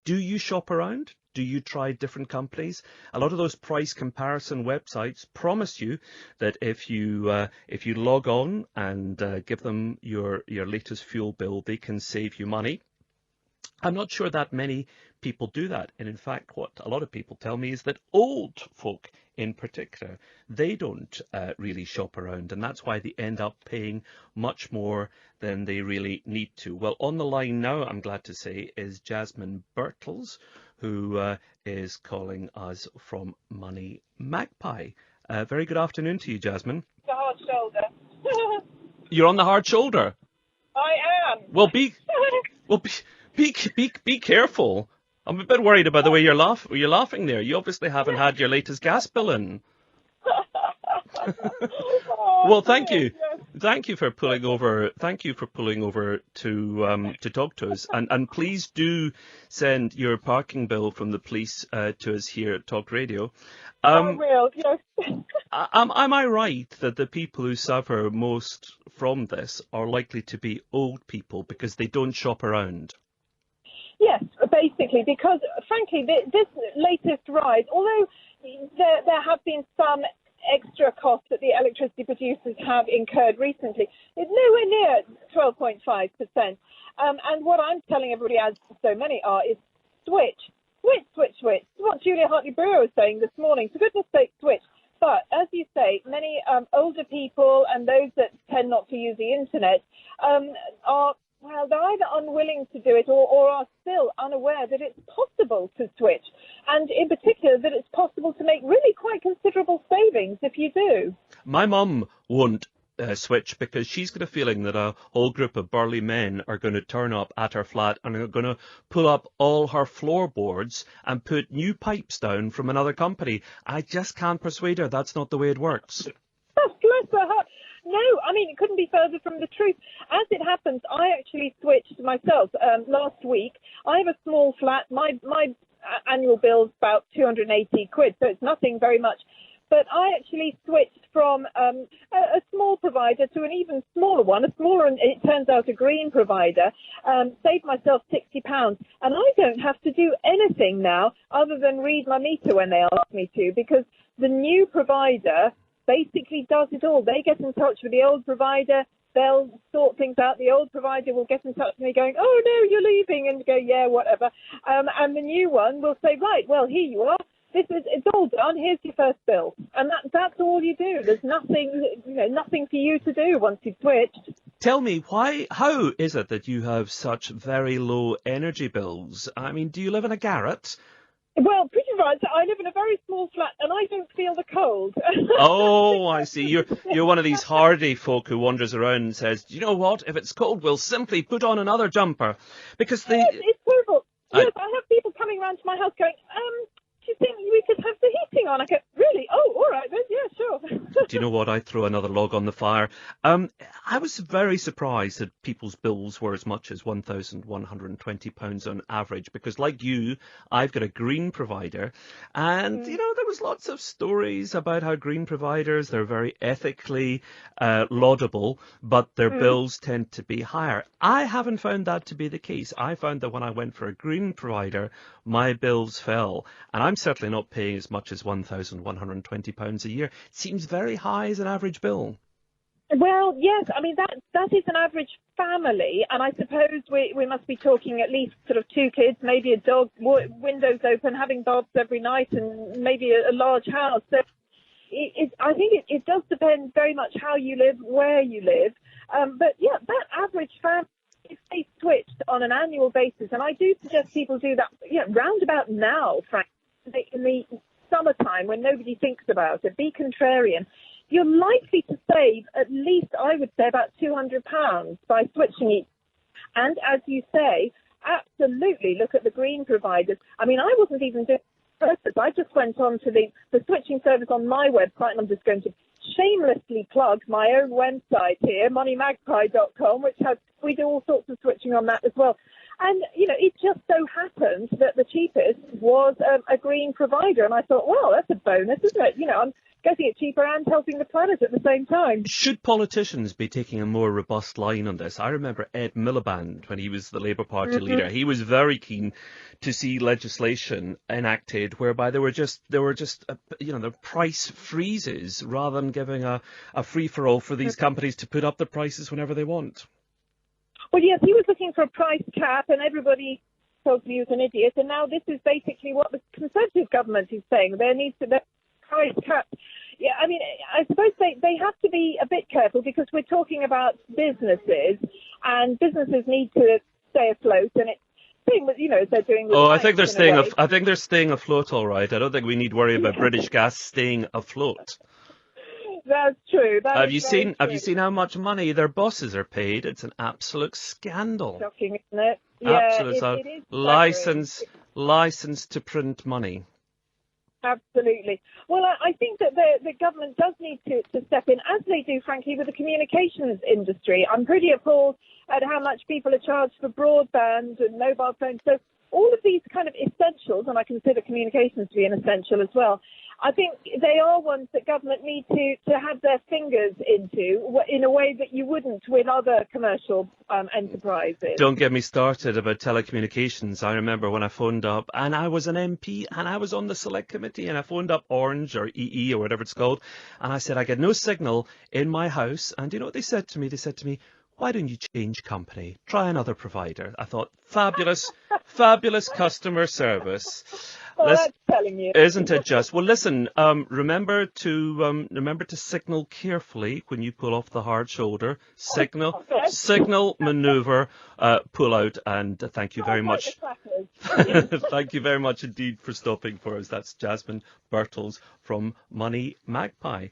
Do you shop around? Do you try different companies? A lot of those price comparison websites promise you that if you log on and give them your latest fuel bill, they can save you money. I'm not sure that many people do that. And in fact, what a lot of people tell me is that old folk in particular, they don't really shop around. And that's why they end up paying much more than they really need to. Well, on the line now, I'm glad to say, is Jasmine Birtles, who is calling us from MoneyMagpie. Very good afternoon to you, Jasmine. The hard shoulder. You're on the hard shoulder. I am. Well, be careful. I'm a bit worried about the way you're laughing there. You obviously haven't had your latest gas bill in. Well, thank you. Thank you for pulling over. Thank you for pulling over to talk to us. And please do send your parking bill from the police to us here at talkRadio. I will, yes. Am I right that the people who suffer most from this are likely to be old people because they don't shop around? Yes, basically, because frankly, this latest rise, although there have been some extra costs that the electricity producers have incurred recently, it's nowhere near 12.5%. And what I'm telling everybody, as so many are, is switch. What Julia Hartley-Brewer was saying this morning. For goodness sake, switch. But as you say, many older people and those that tend not to use the internet are, well, they're either unwilling to do it or are still unaware that it's possible to switch. And in particular, that it's possible to make really quite considerable savings if you do. My mum won't switch because she's got a feeling that a whole group of burly men are going to turn up at her flat and are going to pull up all her floorboards and put new pipes down from another company. I just can't persuade her that's not the way it works. Bless her heart. No, I mean, it couldn't be further from the truth. As it happens, I actually switched myself last week. I have a small flat. My annual bill's about 280 quid, so it's nothing very much. But I actually switched from a small provider to an even smaller one, and it turns out a green provider, saved myself £60. And I don't have to do anything now other than read my meter when they ask me to, because the new provider basically does it all. They get in touch with the old provider. They'll sort things out. The old provider will get in touch with me going, oh, no, you're leaving, and go, yeah, whatever. And the new one will say, right, well, here you are. It's all done. Here's your first bill. And that's all you do. There's nothing for you to do once you've switched. Tell me, how is it that you have such very low energy bills? I mean, do you live in a garret? Well, pretty much. I live in a very small flat and I don't feel the cold. Oh, I see. You're one of these hardy folk who wanders around and says, you know what, if it's cold, we'll simply put on another jumper. Because Yes, it's terrible. Yes, I have people coming around to my house going, do you think we could have the heating on? I go, really? Oh, all right then, yeah, sure. Do you know what? I throw another log on the fire. I was very surprised that people's bills were as much as £1,120 on average, because like you, I've got a green provider, and there was lots of stories about how green providers, they're very ethically laudable, but their bills tend to be higher. I haven't found that to be the case. I found that when I went for a green provider, my bills fell, and I'm certainly not paying as much as £1,120 a year. It seems very high as an average bill. Well, yes, I mean, that is an average family, and I suppose we must be talking at least sort of 2 kids, maybe a dog, windows open, having baths every night, and maybe a large house. So I think it does depend very much how you live, where you live. But yeah, that average family, if they switched on an annual basis, and I do suggest people do that, round about now, frankly, in the summertime when nobody thinks about it, be contrarian. You're likely to save at least, I would say, about £200 by switching each. And as you say, absolutely look at the green providers. I mean, I wasn't even doing purpose. I just went on to the switching service on my website, and I'm just going to shamelessly plug my own website here, MoneyMagpie.com, which we do all sorts of switching on that as well. And, it just so happened that the cheapest was a green provider. And I thought, well, that's a bonus, isn't it? I'm getting it cheaper and helping the planet at the same time. Should politicians be taking a more robust line on this? I remember Ed Miliband, when he was the Labour Party leader, he was very keen to see legislation enacted whereby there were just the price freezes rather than giving a free-for-all for these companies to put up the prices whenever they want. Well, yes, he was looking for a price cap, and everybody told me he was an idiot. And now this is basically what the Conservative government is saying. There needs to be price cap. Yeah, I mean, I suppose they have to be a bit careful because we're talking about businesses, and businesses need to stay afloat. And it's thing that they're doing. With I think they're staying. I think they're staying afloat, all right. I don't think we need to worry about British Gas staying afloat. That's true. Have you seen how much money their bosses are paid? It's an absolute scandal. Shocking, isn't it? Absolute it is license to print money. Absolutely. Well, I think that the government does need to step in, as they do, frankly, with the communications industry. I'm pretty appalled at how much people are charged for broadband and mobile phones. So all of these kind of essentials, and I consider communications to be an essential as well, I think they are ones that government need to have their fingers into in a way that you wouldn't with other commercial enterprises. Don't get me started about telecommunications. I remember when I phoned up, and I was an MP, and I was on the select committee, and I phoned up Orange or EE or whatever it's called, and I said, I get no signal in my house. And you know what they said to me? They said to me, why don't you change company? Try another provider. I thought, fabulous, fabulous customer service. Well, that's telling you. Isn't it just? Well, listen, remember to signal carefully when you pull off the hard shoulder. Signal, manoeuvre, pull out, and thank you very much. Thank you very much indeed for stopping for us. That's Jasmine Birtles from MoneyMagpie.